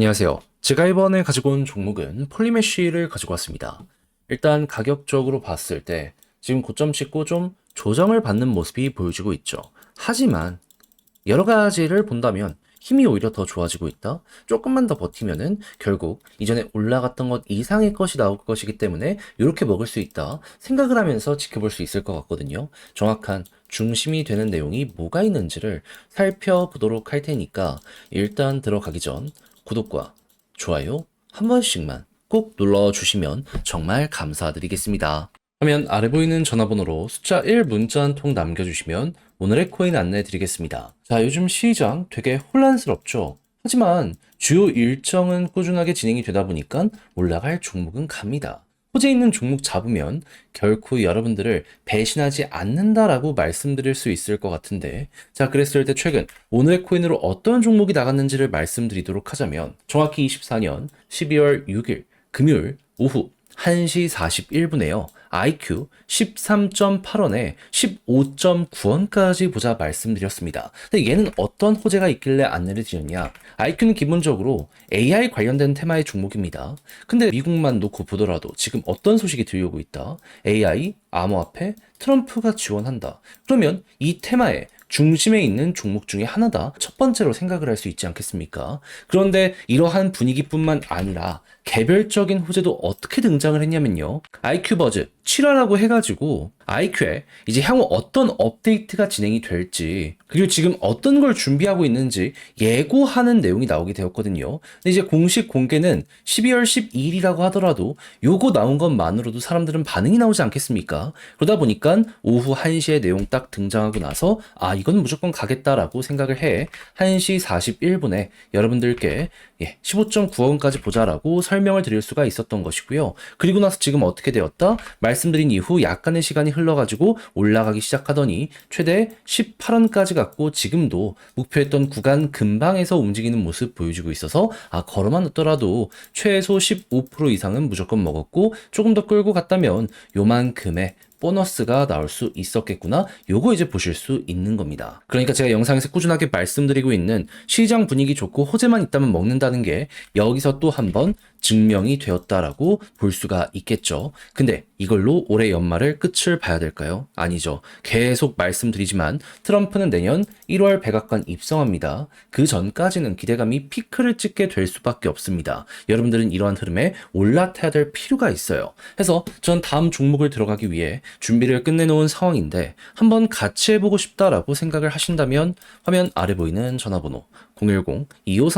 안녕하세요. 제가 이번에 가지고 온 종목은 폴리메쉬를 가지고 왔습니다. 일단 가격적으로 봤을 때 지금 고점 찍고 좀 조정을 받는 모습이 보여지고 있죠. 하지만 여러 가지를 본다면 힘이 오히려 더 좋아지고 있다. 조금만 더 버티면은 결국 이전에 올라갔던 것 이상의 것이 나올 것이기 때문에 이렇게 먹을 수 있다. 생각을 하면서 지켜볼 수 있을 것 같거든요. 정확한 중심이 되는 내용이 뭐가 있는지를 살펴보도록 할 테니까 일단 들어가기 전 구독과 좋아요 한 번씩만 꼭 눌러주시면 정말 감사드리겠습니다. 화면 아래 보이는 전화번호로 숫자 1 문자 한 통 남겨주시면 오늘의 코인 안내 드리겠습니다. 자, 요즘 시장 되게 혼란스럽죠? 하지만 주요 일정은 꾸준하게 진행이 되다 보니까 올라갈 종목은 갑니다. 호재 있는 종목 잡으면 결코 여러분들을 배신하지 않는다라고 말씀드릴 수 있을 것 같은데, 자, 그랬을 때 최근 오늘의 코인으로 어떤 종목이 나갔는지를 말씀드리도록 하자면 정확히 24년 12월 6일 금요일 오후 1시 41분에요. IQ 13.8원에 15.9원까지 보자 말씀드렸습니다. 근데 얘는 어떤 호재가 있길래 안내를 드렸냐? IQ는 기본적으로 AI 관련된 테마의 종목입니다. 근데 미국만 놓고 보더라도 지금 어떤 소식이 들려오고 있다? AI, 암호화폐, 트럼프가 지원한다. 그러면 이 테마에 중심에 있는 종목 중에 하나다. 첫 번째로 생각을 할 수 있지 않겠습니까? 그런데 이러한 분위기뿐만 아니라 개별적인 호재도 어떻게 등장을 했냐면요. IQ 버즈 7화라고 해가지고 IQ에 이제 향후 어떤 업데이트가 진행이 될지, 그리고 지금 어떤 걸 준비하고 있는지 예고하는 내용이 나오게 되었거든요. 근데 이제 공식 공개는 12월 12일이라고 하더라도 요거 나온 것만으로도 사람들은 반응이 나오지 않겠습니까? 그러다 보니까 오후 1시에 내용 딱 등장하고 나서 이건 무조건 가겠다라고 생각을 해 1시 41분에 여러분들께 15.9원까지 보자라고 설명을 드릴 수가 있었던 것이고요. 그리고 나서 지금 어떻게 되었다? 말씀드린 이후 약간의 시간이 흘러가지고 올라가기 시작하더니 최대 18원까지 갔고 지금도 목표했던 구간 근방에서 움직이는 모습 보여주고 있어서 걸어만 놨더라도 최소 15% 이상은 무조건 먹었고 조금 더 끌고 갔다면 요만큼의 보너스가 나올 수 있었겠구나. 요거 이제 보실 수 있는 겁니다. 그러니까 제가 영상에서 꾸준하게 말씀드리고 있는 시장 분위기 좋고 호재만 있다면 먹는다는 게 여기서 또 한번 증명이 되었다라고 볼 수가 있겠죠. 근데 이걸로 올해 연말을 끝을 봐야 될까요? 아니죠. 계속 말씀드리지만 트럼프는 내년 1월 백악관 입성합니다. 그 전까지는 기대감이 피크를 찍게 될 수밖에 없습니다. 여러분들은 이러한 흐름에 올라타야 될 필요가 있어요. 그래서 전 다음 종목을 들어가기 위해 준비를 끝내놓은 상황인데 한번 같이 해보고 싶다라고 생각을 하신다면 화면 아래 보이는 전화번호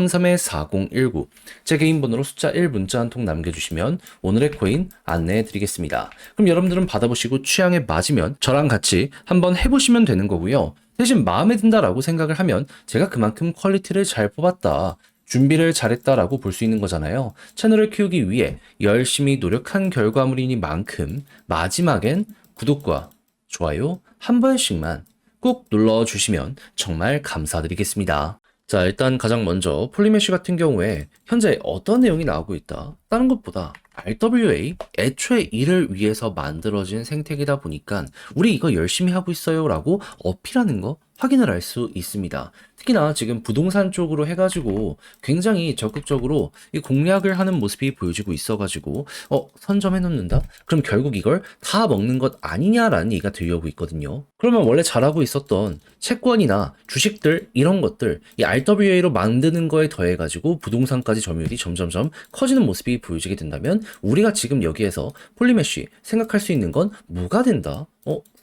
010-2533-4019 제 개인 번호로 숫자 1 문자 한 통 남겨주시면 오늘의 코인 안내해 드리겠습니다. 그럼 여러분들은 받아보시고 취향에 맞으면 저랑 같이 한번 해보시면 되는 거고요. 대신 마음에 든다라고 생각을 하면 제가 그만큼 퀄리티를 잘 뽑았다, 준비를 잘했다라고 볼 수 있는 거잖아요. 채널을 키우기 위해 열심히 노력한 결과물이니만큼 마지막엔 구독과 좋아요 한 번씩만 꼭 눌러주시면 정말 감사드리겠습니다. 자, 일단 가장 먼저 폴리메쉬 같은 경우에 현재 어떤 내용이 나오고 있다? 다른 것보다 RWA 애초에 이를 위해서 만들어진 생태계다 보니까 우리 이거 열심히 하고 있어요 라고 어필하는 거 확인을 할 수 있습니다. 특히나 지금 부동산 쪽으로 해가지고 굉장히 적극적으로 이 공략을 하는 모습이 보여지고 있어가지고 선점해 놓는다? 그럼 결국 이걸 다 먹는 것 아니냐라는 얘기가 들려오고 있거든요. 그러면 원래 잘하고 있었던 채권이나 주식들 이런 것들 이 RWA로 만드는 거에 더해가지고 부동산까지 점유율이 점점점 커지는 모습이 보여지게 된다면 우리가 지금 여기에서 폴리메쉬 생각할 수 있는 건 뭐가 된다?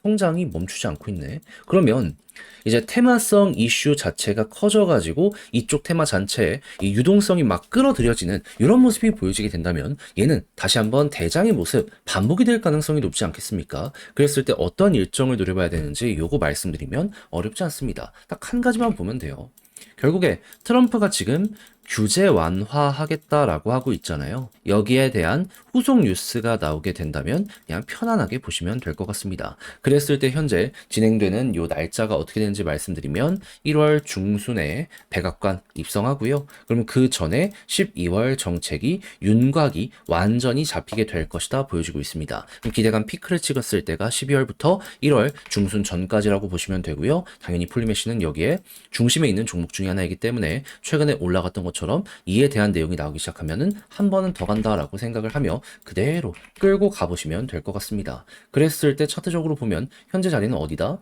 성장이 멈추지 않고 있네. 그러면 이제 테마성 이슈 자체가 커져가지고 이쪽 테마 전체에 이 유동성이 막 끌어들여지는 이런 모습이 보여지게 된다면 얘는 다시 한번 대장의 모습 반복이 될 가능성이 높지 않겠습니까? 그랬을 때 어떤 일정을 노려봐야 되는지 요거 말씀드리면 어렵지 않습니다. 딱 한 가지만 보면 돼요. 결국에 트럼프가 지금 규제 완화하겠다라고 하고 있잖아요. 여기에 대한 후속 뉴스가 나오게 된다면 그냥 편안하게 보시면 될 것 같습니다. 그랬을 때 현재 진행되는 요 날짜가 어떻게 되는지 말씀드리면 1월 중순에 백악관 입성하고요. 그러면 그 전에 12월 정책이 윤곽이 완전히 잡히게 될 것이다 보여지고 있습니다. 그럼 기대감 피크를 찍었을 때가 12월부터 1월 중순 전까지라고 보시면 되고요. 당연히 폴리메쉬는 여기에 중심에 있는 종목 중에 하나이기 때문에 최근에 올라갔던 것처럼 것처럼 이에 대한 내용이 나오기 시작하면은 한 번은 더 간다라고 생각을 하며 그대로 끌고 가보시면 될 것 같습니다. 그랬을 때 차트적으로 보면 현재 자리는 어디다?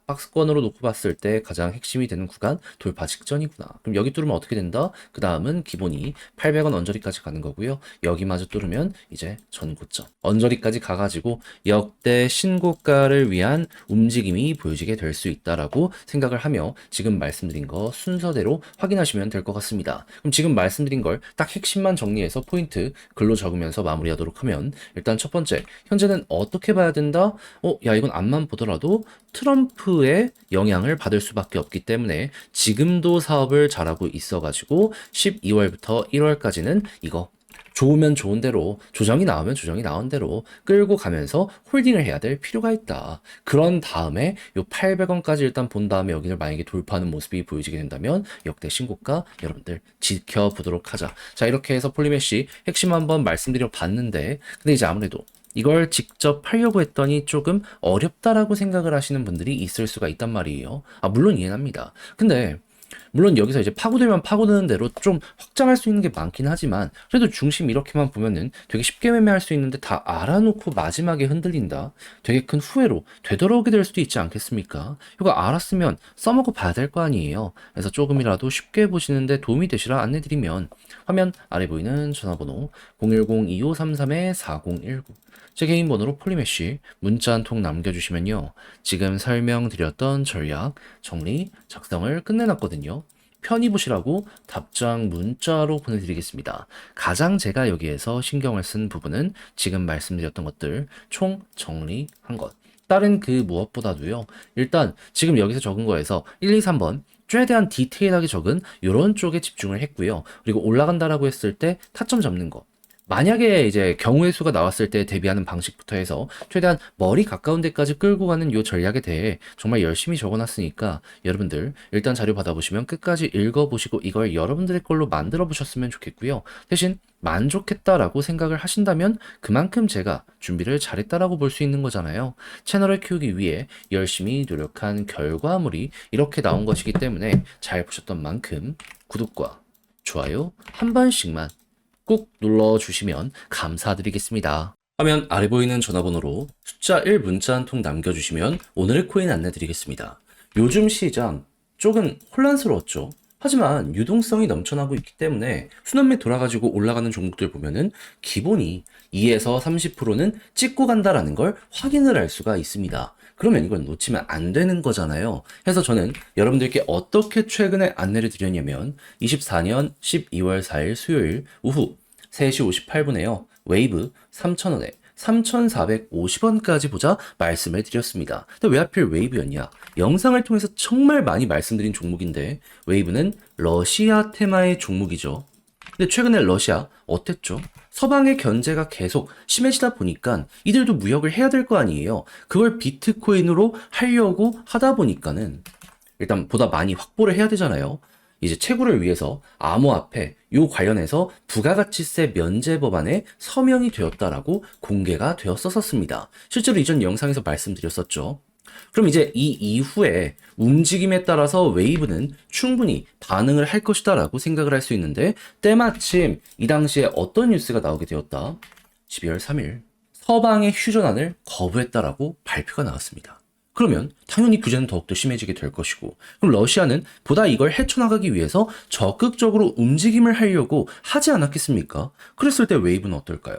박스권으로 놓고 봤을 때 가장 핵심이 되는 구간 돌파 직전이구나. 그럼 여기 뚫으면 어떻게 된다? 그 다음은 기본이 800원 언저리까지 가는 거고요. 여기마저 뚫으면 이제 전고점 언저리까지 가가지고 역대 신고가를 위한 움직임이 보여지게 될 수 있다라고 생각을 하며 지금 말씀드린 거 순서대로 확인하시면 될 것 같습니다. 그럼 지금 말씀드린 걸 딱 핵심만 정리해서 포인트 글로 적으면서 마무리하도록 하면 일단 첫 번째, 현재는 어떻게 봐야 된다? 야, 이건 앞만 보더라도 트럼프의 영향을 받을 수밖에 없기 때문에 지금도 사업을 잘하고 있어가지고 12월부터 1월까지는 이거 좋으면 좋은 대로, 조정이 나오면 조정이 나온 대로 끌고 가면서 홀딩을 해야 될 필요가 있다. 그런 다음에 요 800원까지 일단 본 다음에 여기를 만약에 돌파하는 모습이 보여지게 된다면 역대 신고가 여러분들 지켜보도록 하자. 자, 이렇게 해서 폴리메쉬 핵심 한번 말씀드려 봤는데, 근데 이제 아무래도 이걸 직접 하려고 했더니 조금 어렵다라고 생각을 하시는 분들이 있을 수가 있단 말이에요. 물론 이해합니다. 근데 물론 여기서 이제 파고들면 파고드는 대로 좀 확장할 수 있는 게 많긴 하지만 그래도 중심 이렇게만 보면은 되게 쉽게 매매할 수 있는데 다 알아놓고 마지막에 흔들린다. 되게 큰 후회로 되돌아오게 될 수도 있지 않겠습니까? 이거 알았으면 써먹어 봐야 될 거 아니에요. 그래서 조금이라도 쉽게 보시는데 도움이 되시라 안내드리면 화면 아래 보이는 전화번호 010-2533-4019 제 개인 번호로 폴리메쉬 문자 한 통 남겨주시면요. 지금 설명드렸던 전략 정리 작성을 끝내놨거든요. 편히 보시라고 답장 문자로 보내드리겠습니다. 가장 제가 여기에서 신경을 쓴 부분은 지금 말씀드렸던 것들 총 정리한 것. 다른 그 무엇보다도요. 일단 지금 여기서 적은 거에서 1, 2, 3번 최대한 디테일하게 적은 이런 쪽에 집중을 했고요. 그리고 올라간다라고 했을 때 타점 잡는 거. 만약에 이제 경우의 수가 나왔을 때 대비하는 방식부터 해서 최대한 머리 가까운 데까지 끌고 가는 요 전략에 대해 정말 열심히 적어놨으니까 여러분들 일단 자료 받아보시면 끝까지 읽어보시고 이걸 여러분들의 걸로 만들어 보셨으면 좋겠고요. 대신 만족했다라고 생각을 하신다면 그만큼 제가 준비를 잘했다라고 볼 수 있는 거잖아요. 채널을 키우기 위해 열심히 노력한 결과물이 이렇게 나온 것이기 때문에 잘 보셨던 만큼 구독과 좋아요 한 번씩만 꾹 눌러주시면 감사드리겠습니다. 화면 아래 보이는 전화번호로 숫자 1 문자 한 통 남겨주시면 오늘의 코인 안내드리겠습니다. 요즘 시장 조금 혼란스러웠죠. 하지만 유동성이 넘쳐나고 있기 때문에 순환매 돌아가지고 올라가는 종목들 보면은 기본이 2에서 30%는 찍고 간다라는 걸 확인을 할 수가 있습니다. 그러면 이걸 놓치면 안 되는 거잖아요. 그래서 저는 여러분들께 어떻게 최근에 안내를 드렸냐면 24년 12월 4일 수요일 오후 3시 58분에요. 웨이브 3,000원에 3,450원까지 보자 말씀을 드렸습니다. 근데 왜 하필 웨이브였냐? 영상을 통해서 정말 많이 말씀드린 종목인데 웨이브는 러시아 테마의 종목이죠. 근데 최근에 러시아 어땠죠? 서방의 견제가 계속 심해지다 보니까 이들도 무역을 해야 될 거 아니에요. 그걸 비트코인으로 하려고 하다 보니까는 일단 보다 많이 확보를 해야 되잖아요. 이제 채굴을 위해서 암호화폐 요 관련해서 부가가치세 면제 법안에 서명이 되었다라고 공개가 되었었습니다. 실제로 이전 영상에서 말씀드렸었죠. 그럼 이제 이 이후에 움직임에 따라서 웨이브는 충분히 반응을 할 것이다 라고 생각을 할 수 있는데 때마침 이 당시에 어떤 뉴스가 나오게 되었다. 12월 3일 서방의 휴전안을 거부했다라고 발표가 나왔습니다. 그러면 당연히 규제는 더욱더 심해지게 될 것이고 그럼 러시아는 보다 이걸 헤쳐나가기 위해서 적극적으로 움직임을 하려고 하지 않았겠습니까? 그랬을 때 웨이브는 어떨까요?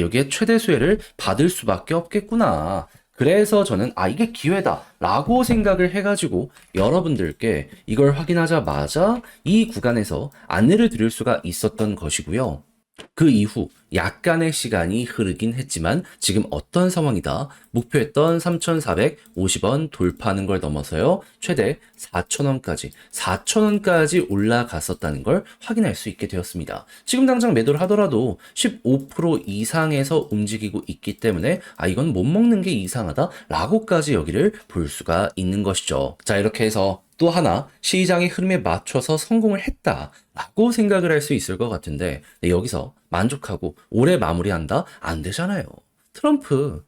여기에 최대 수혜를 받을 수밖에 없겠구나. 그래서 저는 이게 기회다 라고 생각을 해가지고 여러분들께 이걸 확인하자마자 이 구간에서 안내를 드릴 수가 있었던 것이고요. 그 이후 약간의 시간이 흐르긴 했지만 지금 어떤 상황이다. 목표했던 3,450원 돌파하는 걸 넘어서요. 최대 4,000원까지 올라갔었다는 걸 확인할 수 있게 되었습니다. 지금 당장 매도를 하더라도 15% 이상에서 움직이고 있기 때문에 이건 못 먹는 게 이상하다 라고까지 여기를 볼 수가 있는 것이죠. 자, 이렇게 해서 또 하나 시장의 흐름에 맞춰서 성공을 했다라고 생각을 할 수 있을 것 같은데 여기서 만족하고 올해 마무리한다? 안 되잖아요. 트럼프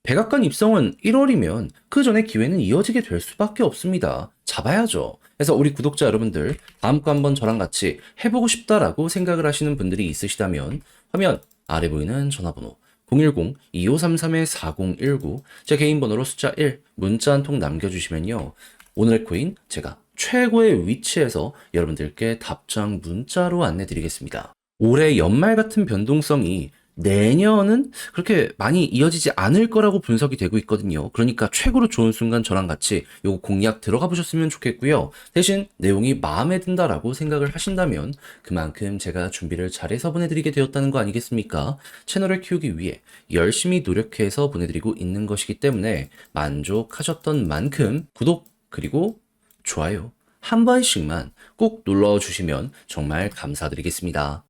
백악관 입성은 1월이면 그 전에 기회는 이어지게 될 수밖에 없습니다. 잡아야죠. 그래서 우리 구독자 여러분들, 다음 거 한번 저랑 같이 해보고 싶다라고 생각을 하시는 분들이 있으시다면 화면 아래 보이는 전화번호 010-2533-4019 제 개인 번호로 숫자 1 문자 한 통 남겨주시면요. 오늘의 코인 제가 최고의 위치에서 여러분들께 답장 문자로 안내드리겠습니다. 올해 연말 같은 변동성이 내년은 그렇게 많이 이어지지 않을 거라고 분석이 되고 있거든요. 그러니까 최고로 좋은 순간 저랑 같이 요거 공략 들어가 보셨으면 좋겠고요. 대신 내용이 마음에 든다라고 생각을 하신다면 그만큼 제가 준비를 잘해서 보내드리게 되었다는 거 아니겠습니까? 채널을 키우기 위해 열심히 노력해서 보내드리고 있는 것이기 때문에 만족하셨던 만큼 구독 그리고 좋아요 한 번씩만 꼭 눌러주시면 정말 감사드리겠습니다.